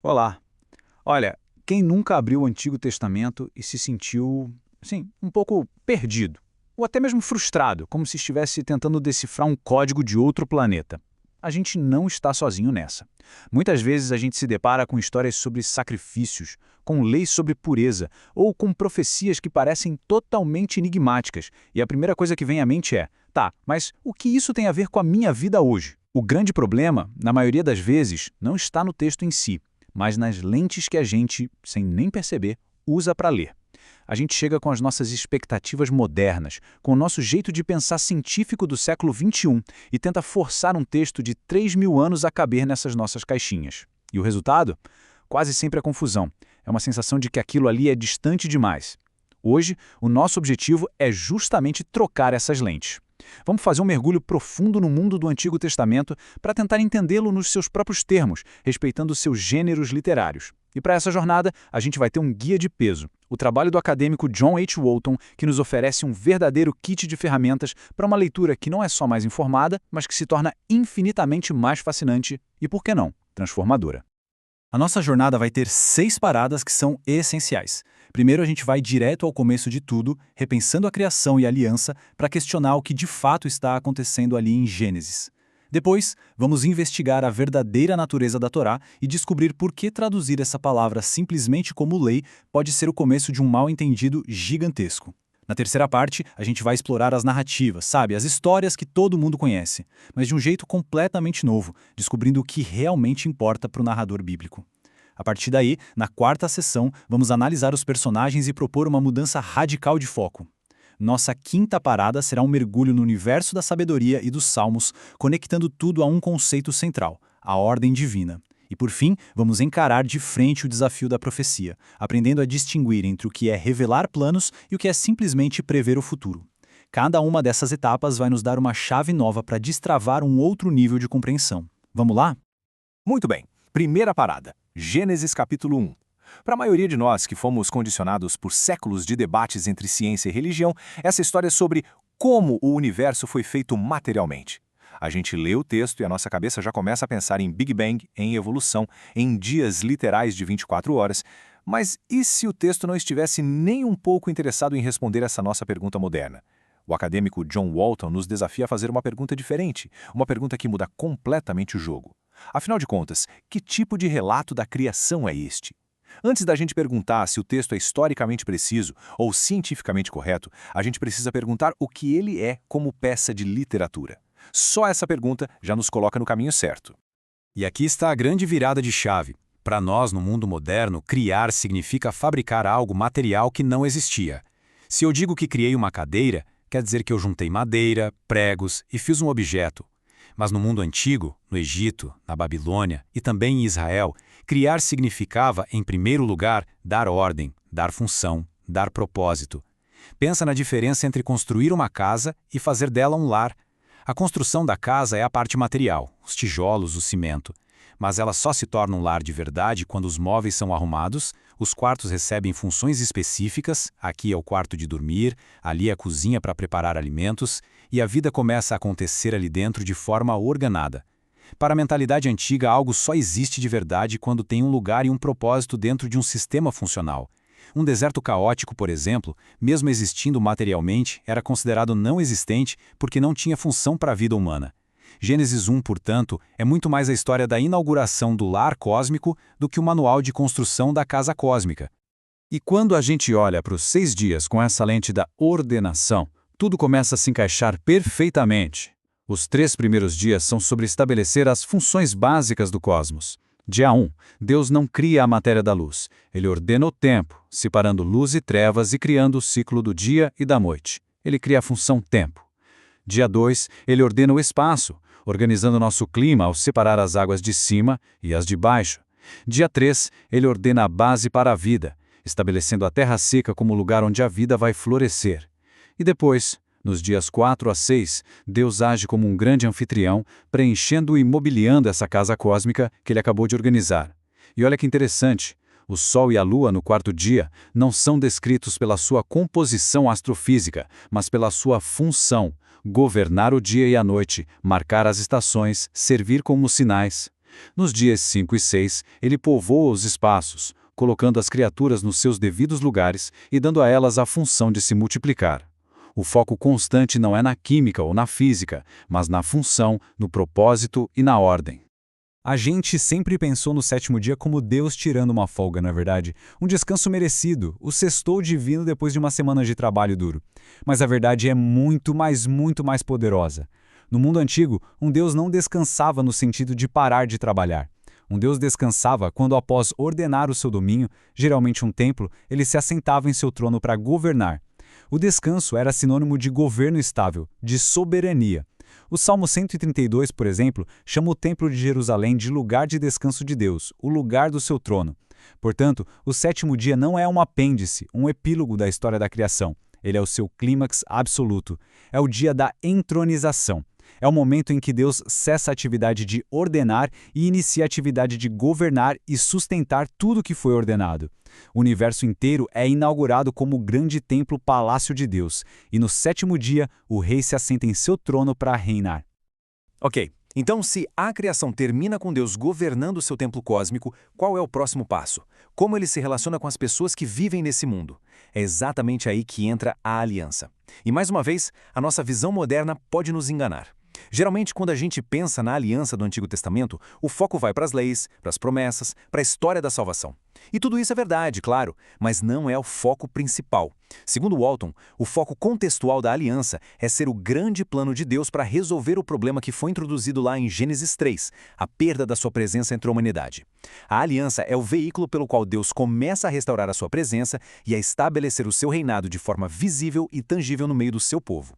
Olá. Olha, quem nunca abriu o Antigo Testamento e se sentiu, assim, um pouco perdido, ou até mesmo frustrado, como se estivesse tentando decifrar um código de outro planeta? A gente não está sozinho nessa. Muitas vezes a gente se depara com histórias sobre sacrifícios, com leis sobre pureza, ou com profecias que parecem totalmente enigmáticas, e a primeira coisa que vem à mente é: tá, mas o que isso tem a ver com a minha vida hoje? O grande problema, na maioria das vezes, não está no texto em si, mas nas lentes que a gente, sem nem perceber, usa para ler. A gente chega com as nossas expectativas modernas, com o nosso jeito de pensar científico do século XXI e tenta forçar um texto de 3.000 anos a caber nessas nossas caixinhas. E o resultado? Quase sempre é confusão. É uma sensação de que aquilo ali é distante demais. Hoje, o nosso objetivo é justamente trocar essas lentes. Vamos fazer um mergulho profundo no mundo do Antigo Testamento para tentar entendê-lo nos seus próprios termos, respeitando seus gêneros literários. E para essa jornada, a gente vai ter um guia de peso, o trabalho do acadêmico John H. Walton, que nos oferece um verdadeiro kit de ferramentas para uma leitura que não é só mais informada, mas que se torna infinitamente mais fascinante e, por que não, transformadora. A nossa jornada vai ter 6 paradas que são essenciais. Primeiro, a gente vai direto ao começo de tudo, repensando a criação e a aliança, para questionar o que de fato está acontecendo ali em Gênesis. Depois, vamos investigar a verdadeira natureza da Torá e descobrir por que traduzir essa palavra simplesmente como lei pode ser o começo de um mal-entendido gigantesco. Na terceira parte, a gente vai explorar as narrativas, sabe, as histórias que todo mundo conhece, mas de um jeito completamente novo, descobrindo o que realmente importa para o narrador bíblico. A partir daí, na quarta sessão, vamos analisar os personagens e propor uma mudança radical de foco. Nossa quinta parada será um mergulho no universo da sabedoria e dos salmos, conectando tudo a um conceito central, a ordem divina. E por fim, vamos encarar de frente o desafio da profecia, aprendendo a distinguir entre o que é revelar planos e o que é simplesmente prever o futuro. Cada uma dessas etapas vai nos dar uma chave nova para destravar um outro nível de compreensão. Vamos lá? Muito bem. Primeira parada, Gênesis capítulo 1. Para a maioria de nós que fomos condicionados por séculos de debates entre ciência e religião, essa história é sobre como o universo foi feito materialmente. A gente lê o texto e a nossa cabeça já começa a pensar em Big Bang, em evolução, em dias literais de 24 horas. Mas e se o texto não estivesse nem um pouco interessado em responder essa nossa pergunta moderna? O acadêmico John Walton nos desafia a fazer uma pergunta diferente, uma pergunta que muda completamente o jogo. Afinal de contas, que tipo de relato da criação é este? Antes da gente perguntar se o texto é historicamente preciso ou cientificamente correto, a gente precisa perguntar o que ele é como peça de literatura. Só essa pergunta já nos coloca no caminho certo. E aqui está a grande virada de chave. Para nós, no mundo moderno, criar significa fabricar algo material que não existia. Se eu digo que criei uma cadeira, quer dizer que eu juntei madeira, pregos e fiz um objeto. Mas no mundo antigo, no Egito, na Babilônia e também em Israel, criar significava, em primeiro lugar, dar ordem, dar função, dar propósito. Pensa na diferença entre construir uma casa e fazer dela um lar. A construção da casa é a parte material, os tijolos, o cimento. Mas ela só se torna um lar de verdade quando os móveis são arrumados, os quartos recebem funções específicas, aqui é o quarto de dormir, ali é a cozinha para preparar alimentos, e a vida começa a acontecer ali dentro de forma ordenada. Para a mentalidade antiga, algo só existe de verdade quando tem um lugar e um propósito dentro de um sistema funcional. Um deserto caótico, por exemplo, mesmo existindo materialmente, era considerado não existente porque não tinha função para a vida humana. Gênesis 1, portanto, é muito mais a história da inauguração do lar cósmico do que o manual de construção da casa cósmica. E quando a gente olha para os 6 dias com essa lente da ordenação, tudo começa a se encaixar perfeitamente. Os 3 primeiros dias são sobre estabelecer as funções básicas do cosmos. Dia 1, Deus não cria a matéria da luz. Ele ordena o tempo, separando luz e trevas e criando o ciclo do dia e da noite. Ele cria a função tempo. Dia 2, ele ordena o espaço, organizando nosso clima ao separar as águas de cima e as de baixo. Dia 3, ele ordena a base para a vida, estabelecendo a terra seca como lugar onde a vida vai florescer. E depois, nos dias 4 a 6, Deus age como um grande anfitrião, preenchendo e mobiliando essa casa cósmica que ele acabou de organizar. E olha que interessante, o Sol e a Lua no quarto dia não são descritos pela sua composição astrofísica, mas pela sua função, governar o dia e a noite, marcar as estações, servir como sinais. Nos dias 5 e 6, ele povoa os espaços, colocando as criaturas nos seus devidos lugares e dando a elas a função de se multiplicar. O foco constante não é na química ou na física, mas na função, no propósito e na ordem. A gente sempre pensou no sétimo dia como Deus tirando uma folga, na verdade. Um descanso merecido, o sextou divino depois de uma semana de trabalho duro. Mas a verdade é muito mais poderosa. No mundo antigo, um Deus não descansava no sentido de parar de trabalhar. Um Deus descansava quando, após ordenar o seu domínio, geralmente um templo, ele se assentava em seu trono para governar. O descanso era sinônimo de governo estável, de soberania. O Salmo 132, por exemplo, chama o Templo de Jerusalém de lugar de descanso de Deus, o lugar do seu trono. Portanto, o sétimo dia não é um apêndice, um epílogo da história da criação. Ele é o seu clímax absoluto. É o dia da entronização. É o momento em que Deus cessa a atividade de ordenar e inicia a atividade de governar e sustentar tudo o que foi ordenado. O universo inteiro é inaugurado como o grande templo-palácio de Deus, e no sétimo dia o rei se assenta em seu trono para reinar. Ok, então se a criação termina com Deus governando o seu templo cósmico, qual é o próximo passo? Como ele se relaciona com as pessoas que vivem nesse mundo? É exatamente aí que entra a aliança. E mais uma vez, a nossa visão moderna pode nos enganar. Geralmente, quando a gente pensa na aliança do Antigo Testamento, o foco vai para as leis, para as promessas, para a história da salvação. E tudo isso é verdade, claro, mas não é o foco principal. Segundo Walton, o foco contextual da aliança é ser o grande plano de Deus para resolver o problema que foi introduzido lá em Gênesis 3, a perda da sua presença entre a humanidade. A aliança é o veículo pelo qual Deus começa a restaurar a sua presença e a estabelecer o seu reinado de forma visível e tangível no meio do seu povo.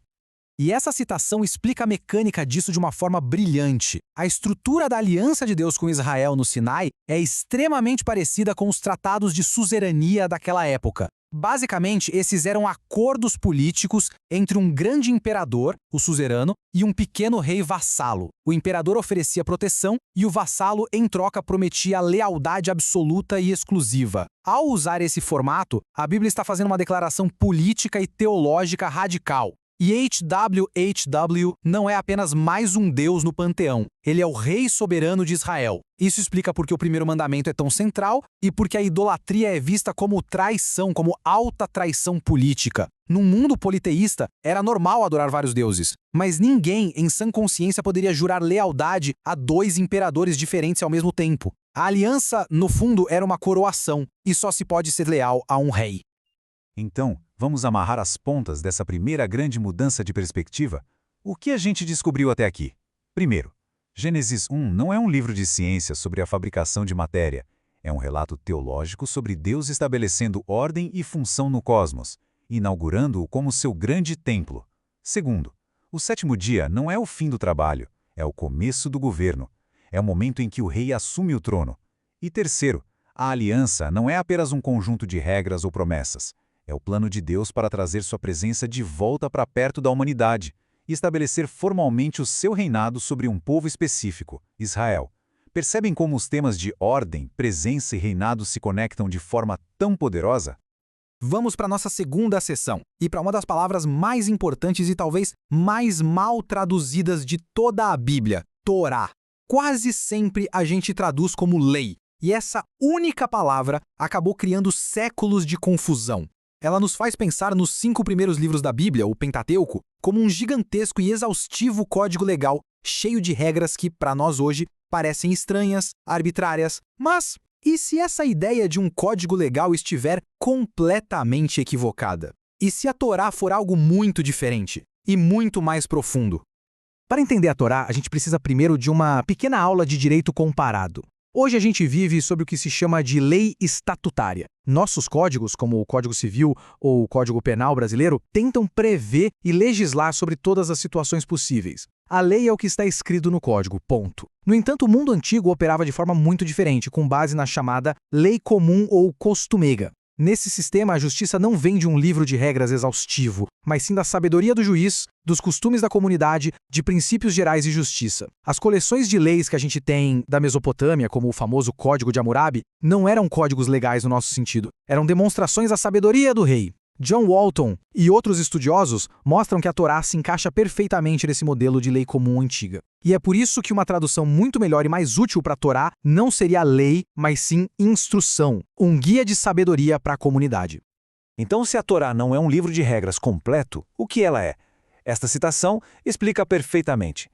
E essa citação explica a mecânica disso de uma forma brilhante. A estrutura da aliança de Deus com Israel no Sinai é extremamente parecida com os tratados de suzerania daquela época. Basicamente, esses eram acordos políticos entre um grande imperador, o suzerano, e um pequeno rei vassalo. O imperador oferecia proteção e o vassalo, em troca, prometia lealdade absoluta e exclusiva. Ao usar esse formato, a Bíblia está fazendo uma declaração política e teológica radical. E HWHW não é apenas mais um Deus no panteão, ele é o Rei soberano de Israel. Isso explica por que o primeiro mandamento é tão central e porque a idolatria é vista como traição, como alta traição política. Num mundo politeísta, era normal adorar vários deuses, mas ninguém em sã consciência poderia jurar lealdade a dois imperadores diferentes ao mesmo tempo. A aliança, no fundo, era uma coroação, e só se pode ser leal a um rei. Então, vamos amarrar as pontas dessa primeira grande mudança de perspectiva? O que a gente descobriu até aqui? Primeiro, Gênesis 1 não é um livro de ciência sobre a fabricação de matéria. É um relato teológico sobre Deus estabelecendo ordem e função no cosmos, inaugurando-o como seu grande templo. Segundo, o sétimo dia não é o fim do trabalho, é o começo do governo. É o momento em que o rei assume o trono. E terceiro, a aliança não é apenas um conjunto de regras ou promessas. É o plano de Deus para trazer sua presença de volta para perto da humanidade e estabelecer formalmente o seu reinado sobre um povo específico, Israel. Percebem como os temas de ordem, presença e reinado se conectam de forma tão poderosa? Vamos para a nossa segunda sessão, e para uma das palavras mais importantes e talvez mais mal traduzidas de toda a Bíblia, Torá. Quase sempre a gente traduz como lei, e essa única palavra acabou criando séculos de confusão. Ela nos faz pensar nos 5 primeiros livros da Bíblia, o Pentateuco, como um gigantesco e exaustivo código legal, cheio de regras que, para nós hoje, parecem estranhas, arbitrárias. Mas e se essa ideia de um código legal estiver completamente equivocada? E se a Torá for algo muito diferente e muito mais profundo? Para entender a Torá, a gente precisa primeiro de uma pequena aula de direito comparado. Hoje a gente vive sob o que se chama de lei estatutária. Nossos códigos, como o Código Civil ou o Código Penal brasileiro, tentam prever e legislar sobre todas as situações possíveis. A lei é o que está escrito no código, ponto. No entanto, o mundo antigo operava de forma muito diferente, com base na chamada lei comum ou costumega. Nesse sistema, a justiça não vem de um livro de regras exaustivo, mas sim da sabedoria do juiz, dos costumes da comunidade, de princípios gerais de justiça. As coleções de leis que a gente tem da Mesopotâmia, como o famoso Código de Hammurabi, não eram códigos legais no nosso sentido. Eram demonstrações da sabedoria do rei. John Walton e outros estudiosos mostram que a Torá se encaixa perfeitamente nesse modelo de lei comum antiga. E é por isso que uma tradução muito melhor e mais útil para a Torá não seria lei, mas sim instrução, um guia de sabedoria para a comunidade. Então, se a Torá não é um livro de regras completo, o que ela é? Esta citação explica perfeitamente.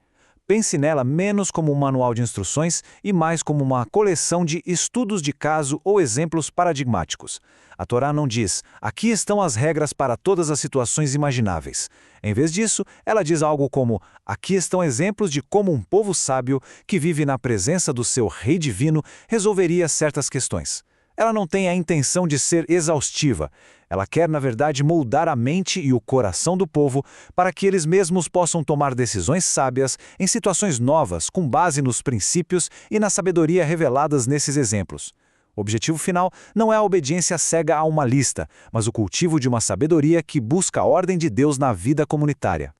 Pense nela menos como um manual de instruções e mais como uma coleção de estudos de caso ou exemplos paradigmáticos. A Torá não diz, aqui estão as regras para todas as situações imagináveis. Em vez disso, ela diz algo como, aqui estão exemplos de como um povo sábio, que vive na presença do seu rei divino, resolveria certas questões. Ela não tem a intenção de ser exaustiva. Ela quer, na verdade, moldar a mente e o coração do povo para que eles mesmos possam tomar decisões sábias em situações novas, com base nos princípios e na sabedoria reveladas nesses exemplos. O objetivo final não é a obediência cega a uma lista, mas o cultivo de uma sabedoria que busca a ordem de Deus na vida comunitária.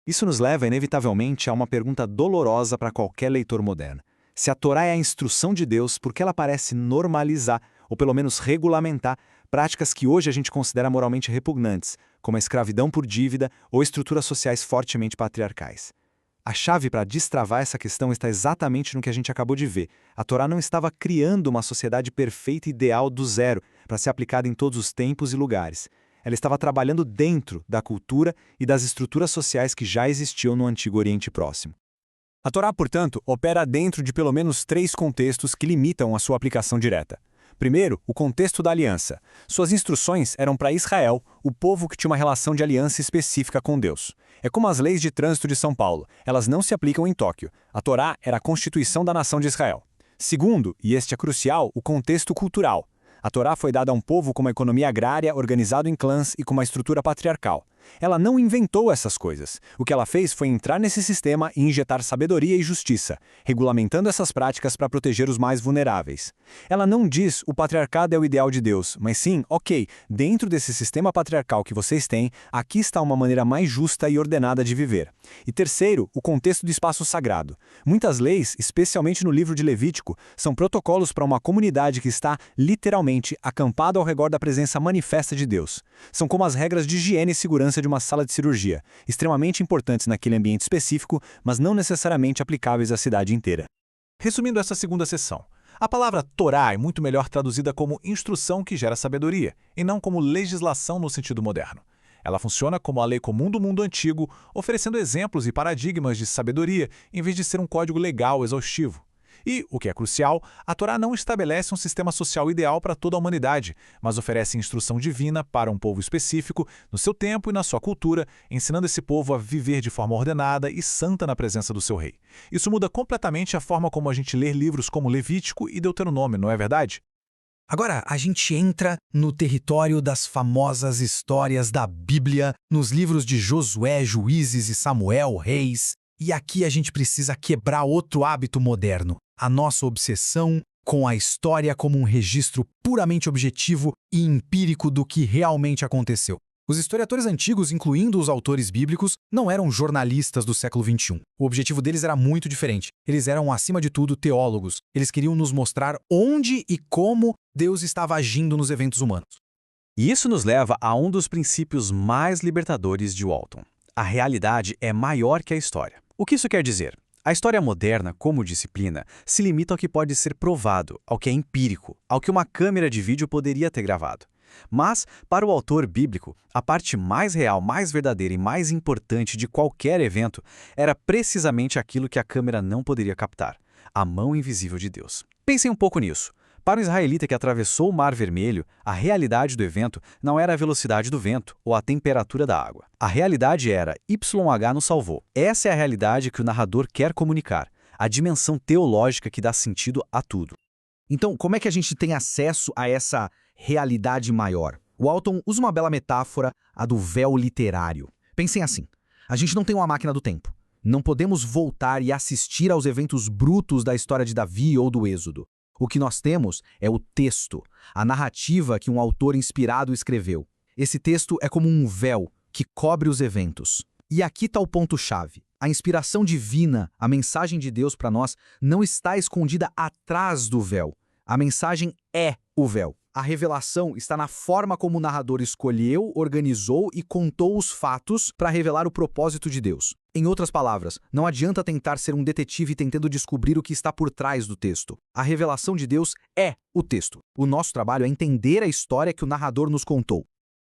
Isso nos leva, inevitavelmente, a uma pergunta dolorosa para qualquer leitor moderno. Se a Torá é a instrução de Deus, por que ela parece normalizar, ou pelo menos regulamentar, práticas que hoje a gente considera moralmente repugnantes, como a escravidão por dívida ou estruturas sociais fortemente patriarcais? A chave para destravar essa questão está exatamente no que a gente acabou de ver. A Torá não estava criando uma sociedade perfeita e ideal do zero, para ser aplicada em todos os tempos e lugares. Ela estava trabalhando dentro da cultura e das estruturas sociais que já existiam no Antigo Oriente Próximo. A Torá, portanto, opera dentro de pelo menos 3 contextos que limitam a sua aplicação direta. Primeiro, o contexto da aliança. Suas instruções eram para Israel, o povo que tinha uma relação de aliança específica com Deus. É como as leis de trânsito de São Paulo, elas não se aplicam em Tóquio. A Torá era a constituição da nação de Israel. Segundo, e este é crucial, o contexto cultural. A Torá foi dada a um povo com uma economia agrária, organizado em clãs e com uma estrutura patriarcal. Ela não inventou essas coisas. O que ela fez foi entrar nesse sistema e injetar sabedoria e justiça, regulamentando essas práticas para proteger os mais vulneráveis. Ela não diz o patriarcado é o ideal de Deus, mas sim, ok, dentro desse sistema patriarcal que vocês têm, aqui está uma maneira mais justa e ordenada de viver. E terceiro, o contexto do espaço sagrado. Muitas leis, especialmente no livro de Levítico, são protocolos para uma comunidade que está, literalmente, acampada ao redor da presença manifesta de Deus. São como as regras de higiene e segurança de uma sala de cirurgia, extremamente importantes naquele ambiente específico, mas não necessariamente aplicáveis à cidade inteira. Resumindo essa segunda sessão, a palavra Torá é muito melhor traduzida como instrução que gera sabedoria, e não como legislação no sentido moderno. Ela funciona como a lei comum do mundo antigo, oferecendo exemplos e paradigmas de sabedoria, em vez de ser um código legal exaustivo. E, o que é crucial, a Torá não estabelece um sistema social ideal para toda a humanidade, mas oferece instrução divina para um povo específico, no seu tempo e na sua cultura, ensinando esse povo a viver de forma ordenada e santa na presença do seu rei. Isso muda completamente a forma como a gente lê livros como Levítico e Deuteronômio, não é verdade? Agora, a gente entra no território das famosas histórias da Bíblia, nos livros de Josué, Juízes e Samuel, Reis. E aqui a gente precisa quebrar outro hábito moderno, a nossa obsessão com a história como um registro puramente objetivo e empírico do que realmente aconteceu. Os historiadores antigos, incluindo os autores bíblicos, não eram jornalistas do século XXI. O objetivo deles era muito diferente. Eles eram, acima de tudo, teólogos. Eles queriam nos mostrar onde e como Deus estava agindo nos eventos humanos. E isso nos leva a um dos princípios mais libertadores de Walton. A realidade é maior que a história. O que isso quer dizer? A história moderna, como disciplina, se limita ao que pode ser provado, ao que é empírico, ao que uma câmera de vídeo poderia ter gravado. Mas, para o autor bíblico, a parte mais real, mais verdadeira e mais importante de qualquer evento era precisamente aquilo que a câmera não poderia captar: a mão invisível de Deus. Pensem um pouco nisso. Para o israelita que atravessou o Mar Vermelho, a realidade do evento não era a velocidade do vento ou a temperatura da água. A realidade era YH nos salvou. Essa é a realidade que o narrador quer comunicar, a dimensão teológica que dá sentido a tudo. Então, como é que a gente tem acesso a essa realidade maior? Walton usa uma bela metáfora, a do véu literário. Pensem assim, a gente não tem uma máquina do tempo. Não podemos voltar e assistir aos eventos brutos da história de Davi ou do Êxodo. O que nós temos é o texto, a narrativa que um autor inspirado escreveu. Esse texto é como um véu que cobre os eventos. E aqui está o ponto-chave. A inspiração divina, a mensagem de Deus para nós, não está escondida atrás do véu. A mensagem é o véu. A revelação está na forma como o narrador escolheu, organizou e contou os fatos para revelar o propósito de Deus. Em outras palavras, não adianta tentar ser um detetive tentando descobrir o que está por trás do texto. A revelação de Deus é o texto. O nosso trabalho é entender a história que o narrador nos contou.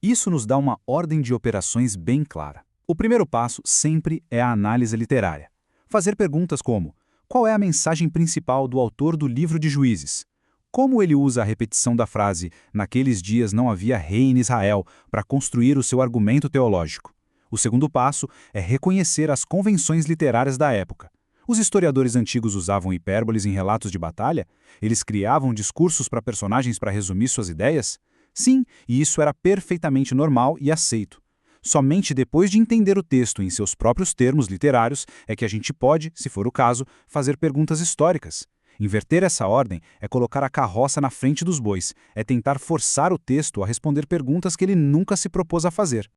Isso nos dá uma ordem de operações bem clara. O primeiro passo sempre é a análise literária. Fazer perguntas como: qual é a mensagem principal do autor do livro de Juízes? Como ele usa a repetição da frase "naqueles dias não havia rei em Israel" para construir o seu argumento teológico? O segundo passo é reconhecer as convenções literárias da época. Os historiadores antigos usavam hipérboles em relatos de batalha? Eles criavam discursos para personagens para resumir suas ideias? Sim, e isso era perfeitamente normal e aceito. Somente depois de entender o texto em seus próprios termos literários é que a gente pode, se for o caso, fazer perguntas históricas. Inverter essa ordem é colocar a carroça na frente dos bois, é tentar forçar o texto a responder perguntas que ele nunca se propôs a fazer.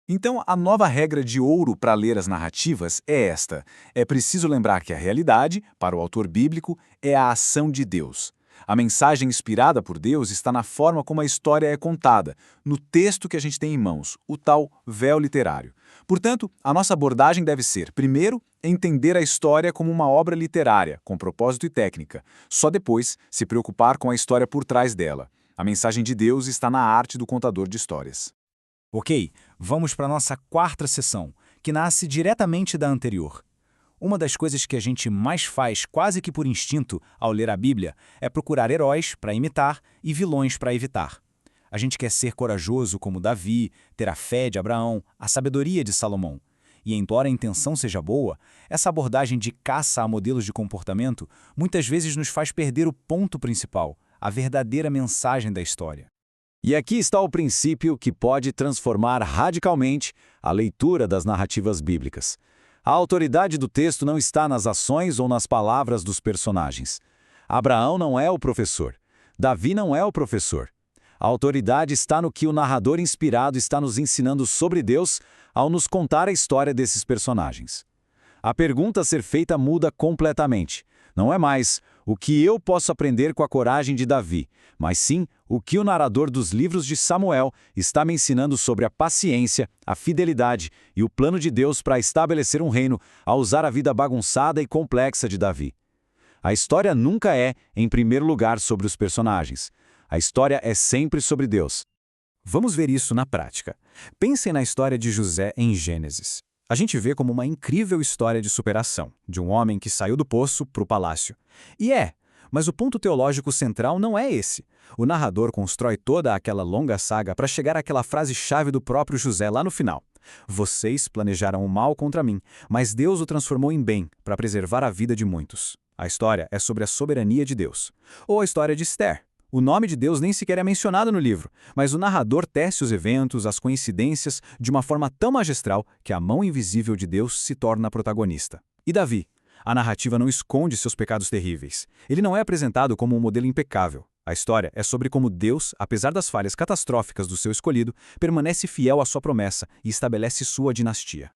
Então, a nova regra de ouro para ler as narrativas é esta. É preciso lembrar que a realidade, para o autor bíblico, é a ação de Deus. A mensagem inspirada por Deus está na forma como a história é contada, no texto que a gente tem em mãos, o tal véu literário. Portanto, a nossa abordagem deve ser, primeiro, entender a história como uma obra literária, com propósito e técnica. Só depois, se preocupar com a história por trás dela. A mensagem de Deus está na arte do contador de histórias. Ok, vamos para a nossa quarta sessão, que nasce diretamente da anterior. Uma das coisas que a gente mais faz, quase que por instinto, ao ler a Bíblia, é procurar heróis para imitar e vilões para evitar. A gente quer ser corajoso como Davi, ter a fé de Abraão, a sabedoria de Salomão. E embora a intenção seja boa, essa abordagem de caça a modelos de comportamento muitas vezes nos faz perder o ponto principal, a verdadeira mensagem da história. E aqui está o princípio que pode transformar radicalmente a leitura das narrativas bíblicas. A autoridade do texto não está nas ações ou nas palavras dos personagens. Abraão não é o professor. Davi não é o professor. A autoridade está no que o narrador inspirado está nos ensinando sobre Deus ao nos contar a história desses personagens. A pergunta a ser feita muda completamente. Não é mais o que eu posso aprender com a coragem de Davi, mas sim o que o narrador dos livros de Samuel está me ensinando sobre a paciência, a fidelidade e o plano de Deus para estabelecer um reino ao usar a vida bagunçada e complexa de Davi. A história nunca é, em primeiro lugar, sobre os personagens. A história é sempre sobre Deus. Vamos ver isso na prática. Pensem na história de José em Gênesis. A gente vê como uma incrível história de superação, de um homem que saiu do poço para o palácio. Mas o ponto teológico central não é esse. O narrador constrói toda aquela longa saga para chegar àquela frase-chave do próprio José lá no final. Vocês planejaram o mal contra mim, mas Deus o transformou em bem, para preservar a vida de muitos. A história é sobre a soberania de Deus. Ou a história de Esther. O nome de Deus nem sequer é mencionado no livro, mas o narrador tece os eventos, as coincidências, de uma forma tão magistral que a mão invisível de Deus se torna a protagonista. E Davi? A narrativa não esconde seus pecados terríveis. Ele não é apresentado como um modelo impecável. A história é sobre como Deus, apesar das falhas catastróficas do seu escolhido, permanece fiel à sua promessa e estabelece sua dinastia.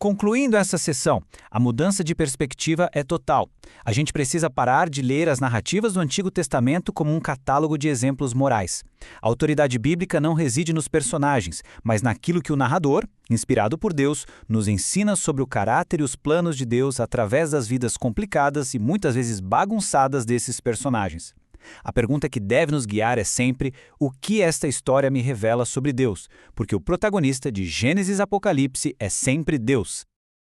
Concluindo essa sessão, a mudança de perspectiva é total. A gente precisa parar de ler as narrativas do Antigo Testamento como um catálogo de exemplos morais. A autoridade bíblica não reside nos personagens, mas naquilo que o narrador, inspirado por Deus, nos ensina sobre o caráter e os planos de Deus através das vidas complicadas e muitas vezes bagunçadas desses personagens. A pergunta que deve nos guiar é sempre: o que esta história me revela sobre Deus? Porque o protagonista de Gênesis e Apocalipse é sempre Deus.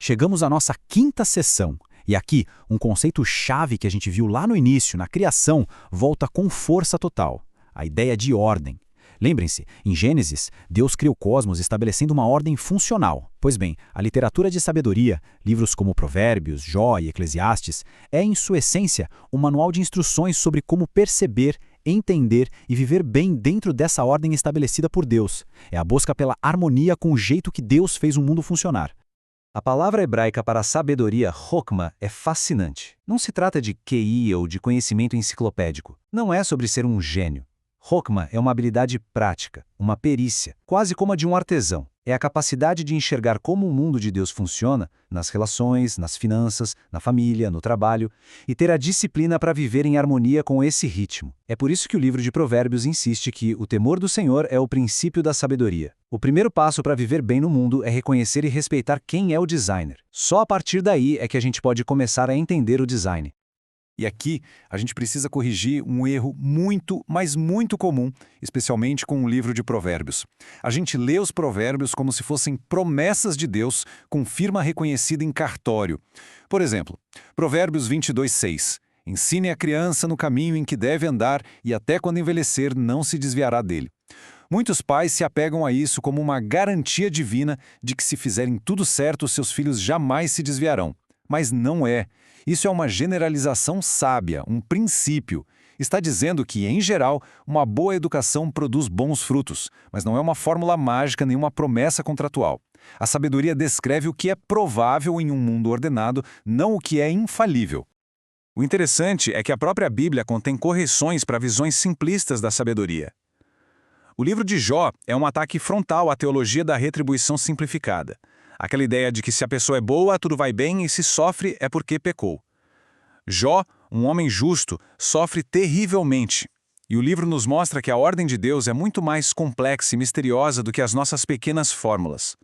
Chegamos à nossa quinta sessão, e aqui um conceito-chave que a gente viu lá no início, na criação, volta com força total: a ideia de ordem. Lembrem-se, em Gênesis, Deus cria o cosmos estabelecendo uma ordem funcional. Pois bem, a literatura de sabedoria, livros como Provérbios, Jó e Eclesiastes, é, em sua essência, um manual de instruções sobre como perceber, entender e viver bem dentro dessa ordem estabelecida por Deus. É a busca pela harmonia com o jeito que Deus fez o mundo funcionar. A palavra hebraica para sabedoria, chokma, é fascinante. Não se trata de QI ou de conhecimento enciclopédico. Não é sobre ser um gênio. Chokma é uma habilidade prática, uma perícia, quase como a de um artesão. É a capacidade de enxergar como o mundo de Deus funciona, nas relações, nas finanças, na família, no trabalho, e ter a disciplina para viver em harmonia com esse ritmo. É por isso que o livro de Provérbios insiste que o temor do Senhor é o princípio da sabedoria. O primeiro passo para viver bem no mundo é reconhecer e respeitar quem é o designer. Só a partir daí é que a gente pode começar a entender o design. E aqui a gente precisa corrigir um erro muito, mas muito comum, especialmente com o livro de Provérbios. A gente lê os provérbios como se fossem promessas de Deus com firma reconhecida em cartório. Por exemplo, Provérbios 22:6. Ensine a criança no caminho em que deve andar e até quando envelhecer não se desviará dele. Muitos pais se apegam a isso como uma garantia divina de que se fizerem tudo certo, seus filhos jamais se desviarão. Mas não é. Isso é uma generalização sábia, um princípio. Está dizendo que, em geral, uma boa educação produz bons frutos, mas não é uma fórmula mágica nem uma promessa contratual. A sabedoria descreve o que é provável em um mundo ordenado, não o que é infalível. O interessante é que a própria Bíblia contém correções para visões simplistas da sabedoria. O livro de Jó é um ataque frontal à teologia da retribuição simplificada. Aquela ideia de que se a pessoa é boa, tudo vai bem e se sofre é porque pecou. Jó, um homem justo, sofre terrivelmente. E o livro nos mostra que a ordem de Deus é muito mais complexa e misteriosa do que as nossas pequenas fórmulas.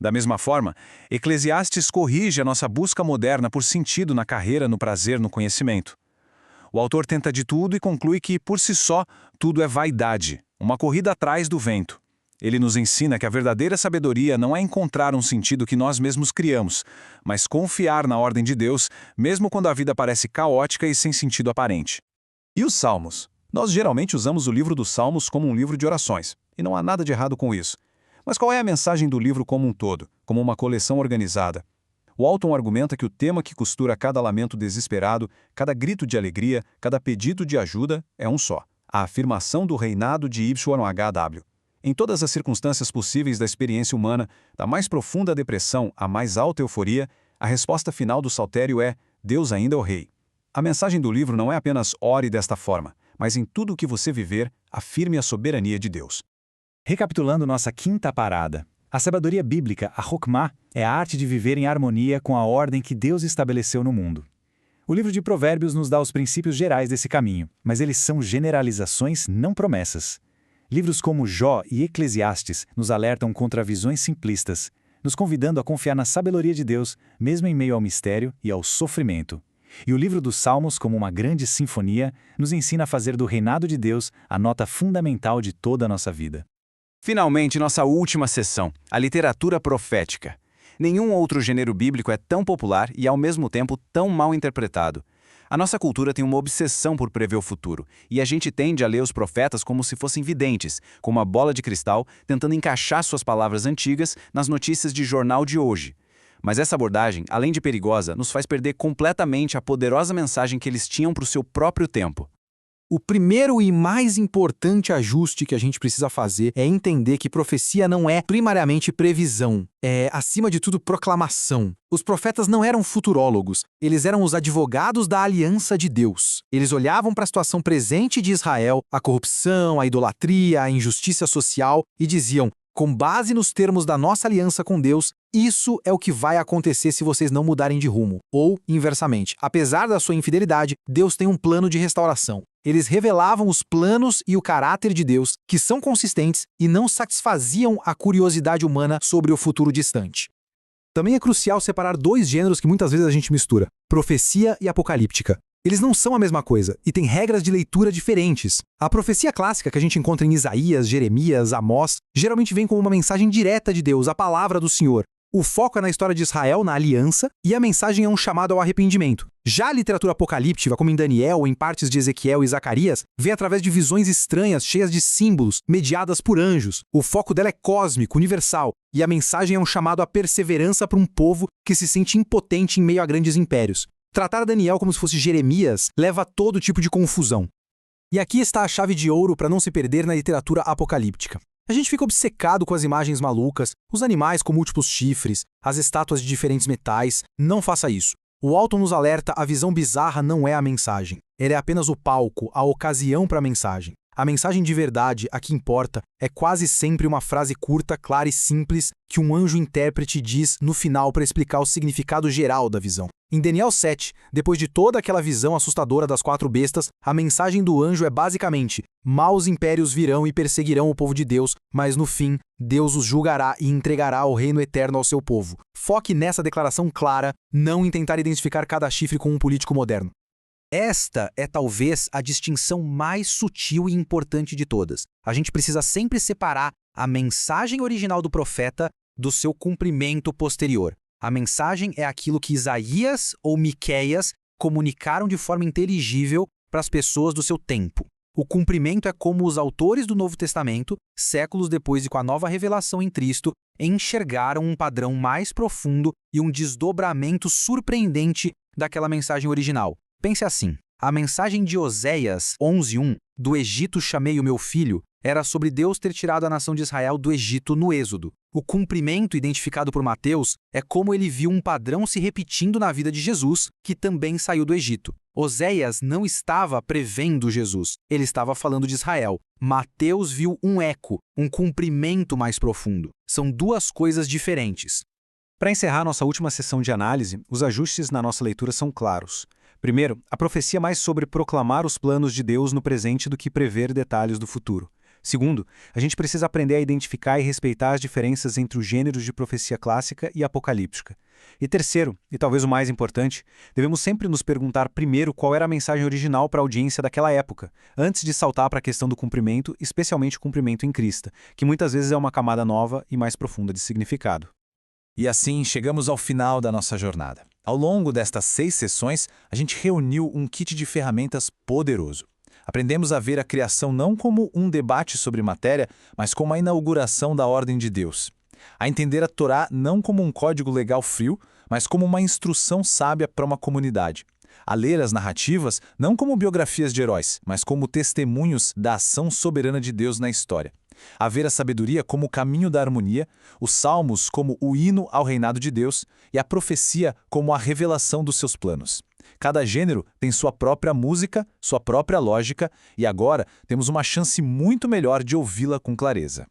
Da mesma forma, Eclesiastes corrige a nossa busca moderna por sentido na carreira, no prazer, no conhecimento. O autor tenta de tudo e conclui que, por si só, tudo é vaidade, uma corrida atrás do vento. Ele nos ensina que a verdadeira sabedoria não é encontrar um sentido que nós mesmos criamos, mas confiar na ordem de Deus, mesmo quando a vida parece caótica e sem sentido aparente. E os Salmos? Nós geralmente usamos o livro dos Salmos como um livro de orações, e não há nada de errado com isso. Mas qual é a mensagem do livro como um todo, como uma coleção organizada? O Walton argumenta que o tema que costura cada lamento desesperado, cada grito de alegria, cada pedido de ajuda é um só: a afirmação do reinado de YHWH. Em todas as circunstâncias possíveis da experiência humana, da mais profunda depressão à mais alta euforia, a resposta final do saltério é: Deus ainda é o Rei. A mensagem do livro não é apenas ore desta forma, mas em tudo o que você viver, afirme a soberania de Deus. Recapitulando nossa quinta parada, a sabedoria bíblica, a Hokmah, é a arte de viver em harmonia com a ordem que Deus estabeleceu no mundo. O livro de Provérbios nos dá os princípios gerais desse caminho, mas eles são generalizações, não promessas. Livros como Jó e Eclesiastes nos alertam contra visões simplistas, nos convidando a confiar na sabedoria de Deus, mesmo em meio ao mistério e ao sofrimento. E o livro dos Salmos, como uma grande sinfonia, nos ensina a fazer do reinado de Deus a nota fundamental de toda a nossa vida. Finalmente, nossa última sessão, a literatura profética. Nenhum outro gênero bíblico é tão popular e, ao mesmo tempo, tão mal interpretado. A nossa cultura tem uma obsessão por prever o futuro, e a gente tende a ler os profetas como se fossem videntes, com uma bola de cristal, tentando encaixar suas palavras antigas nas notícias de jornal de hoje. Mas essa abordagem, além de perigosa, nos faz perder completamente a poderosa mensagem que eles tinham para o seu próprio tempo. O primeiro e mais importante ajuste que a gente precisa fazer é entender que profecia não é primariamente previsão, é, acima de tudo, proclamação. Os profetas não eram futurólogos, eles eram os advogados da aliança de Deus. Eles olhavam para a situação presente de Israel, a corrupção, a idolatria, a injustiça social, e diziam: com base nos termos da nossa aliança com Deus, isso é o que vai acontecer se vocês não mudarem de rumo. Ou, inversamente, apesar da sua infidelidade, Deus tem um plano de restauração. Eles revelavam os planos e o caráter de Deus, que são consistentes e não satisfaziam a curiosidade humana sobre o futuro distante. Também é crucial separar dois gêneros que muitas vezes a gente mistura: profecia e apocalíptica. Eles não são a mesma coisa e têm regras de leitura diferentes. A profecia clássica que a gente encontra em Isaías, Jeremias, Amós, geralmente vem como uma mensagem direta de Deus, a palavra do Senhor. O foco é na história de Israel, na aliança, e a mensagem é um chamado ao arrependimento. Já a literatura apocalíptica, como em Daniel ou em partes de Ezequiel e Zacarias, vem através de visões estranhas, cheias de símbolos, mediadas por anjos. O foco dela é cósmico, universal, e a mensagem é um chamado à perseverança para um povo que se sente impotente em meio a grandes impérios. Tratar Daniel como se fosse Jeremias leva a todo tipo de confusão. E aqui está a chave de ouro para não se perder na literatura apocalíptica. A gente fica obcecado com as imagens malucas, os animais com múltiplos chifres, as estátuas de diferentes metais. Não faça isso. O Walton nos alerta: a visão bizarra não é a mensagem. Ela é apenas o palco, a ocasião para a mensagem. A mensagem de verdade, a que importa, é quase sempre uma frase curta, clara e simples que um anjo intérprete diz no final para explicar o significado geral da visão. Em Daniel 7, depois de toda aquela visão assustadora das 4 bestas, a mensagem do anjo é basicamente: maus impérios virão e perseguirão o povo de Deus, mas no fim, Deus os julgará e entregará o reino eterno ao seu povo. Foque nessa declaração clara, não em tentar identificar cada chifre com um político moderno. Esta é talvez a distinção mais sutil e importante de todas. A gente precisa sempre separar a mensagem original do profeta do seu cumprimento posterior. A mensagem é aquilo que Isaías ou Miqueias comunicaram de forma inteligível para as pessoas do seu tempo. O cumprimento é como os autores do Novo Testamento, séculos depois e com a nova revelação em Cristo, enxergaram um padrão mais profundo e um desdobramento surpreendente daquela mensagem original. Pense assim, a mensagem de Oséias 11:1, do Egito chamei o meu filho, era sobre Deus ter tirado a nação de Israel do Egito no Êxodo. O cumprimento identificado por Mateus é como ele viu um padrão se repetindo na vida de Jesus, que também saiu do Egito. Oséias não estava prevendo Jesus, ele estava falando de Israel. Mateus viu um eco, um cumprimento mais profundo. São duas coisas diferentes. Para encerrar nossa última sessão de análise, os ajustes na nossa leitura são claros. Primeiro, a profecia mais sobre proclamar os planos de Deus no presente do que prever detalhes do futuro. Segundo, a gente precisa aprender a identificar e respeitar as diferenças entre os gêneros de profecia clássica e apocalíptica. E terceiro, e talvez o mais importante, devemos sempre nos perguntar primeiro qual era a mensagem original para a audiência daquela época, antes de saltar para a questão do cumprimento, especialmente o cumprimento em Cristo, que muitas vezes é uma camada nova e mais profunda de significado. E assim chegamos ao final da nossa jornada. Ao longo destas 6 sessões, a gente reuniu um kit de ferramentas poderoso. Aprendemos a ver a criação não como um debate sobre matéria, mas como a inauguração da ordem de Deus. A entender a Torá não como um código legal frio, mas como uma instrução sábia para uma comunidade. A ler as narrativas não como biografias de heróis, mas como testemunhos da ação soberana de Deus na história. A ver a sabedoria como o caminho da harmonia, os salmos como o hino ao reinado de Deus e a profecia como a revelação dos seus planos. Cada gênero tem sua própria música, sua própria lógica, e agora temos uma chance muito melhor de ouvi-la com clareza.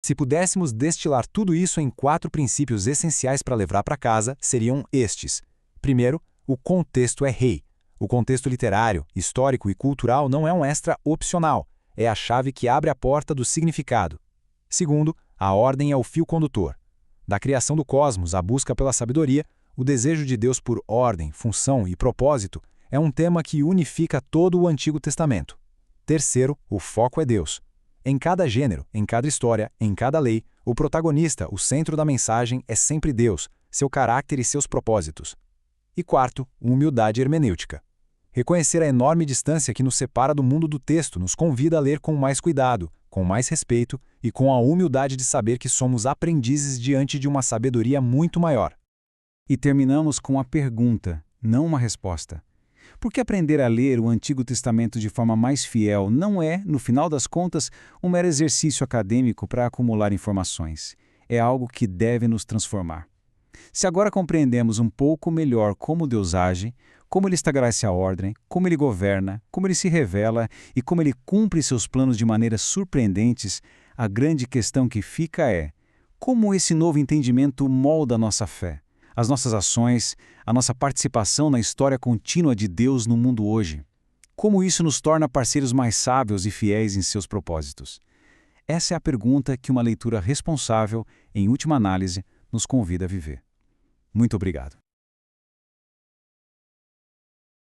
Se pudéssemos destilar tudo isso em 4 princípios essenciais para levar para casa, seriam estes. Primeiro, o contexto é rei. O contexto literário, histórico e cultural não é um extra opcional. É a chave que abre a porta do significado. Segundo, a ordem é o fio condutor. Da criação do cosmos à busca pela sabedoria, o desejo de Deus por ordem, função e propósito é um tema que unifica todo o Antigo Testamento. Terceiro, o foco é Deus. Em cada gênero, em cada história, em cada lei, o protagonista, o centro da mensagem é sempre Deus, seu caráter e seus propósitos. E quarto, humildade hermenêutica. Reconhecer a enorme distância que nos separa do mundo do texto nos convida a ler com mais cuidado, com mais respeito e com a humildade de saber que somos aprendizes diante de uma sabedoria muito maior. E terminamos com a pergunta, não uma resposta. Por que aprender a ler o Antigo Testamento de forma mais fiel não é, no final das contas, um mero exercício acadêmico para acumular informações? É algo que deve nos transformar. Se agora compreendemos um pouco melhor como Deus age, como Ele estabelece a ordem, como Ele governa, como Ele se revela e como Ele cumpre seus planos de maneiras surpreendentes, a grande questão que fica é: como esse novo entendimento molda a nossa fé, as nossas ações, a nossa participação na história contínua de Deus no mundo hoje? Como isso nos torna parceiros mais sábios e fiéis em seus propósitos? Essa é a pergunta que uma leitura responsável, em última análise, nos convida a viver. Muito obrigado.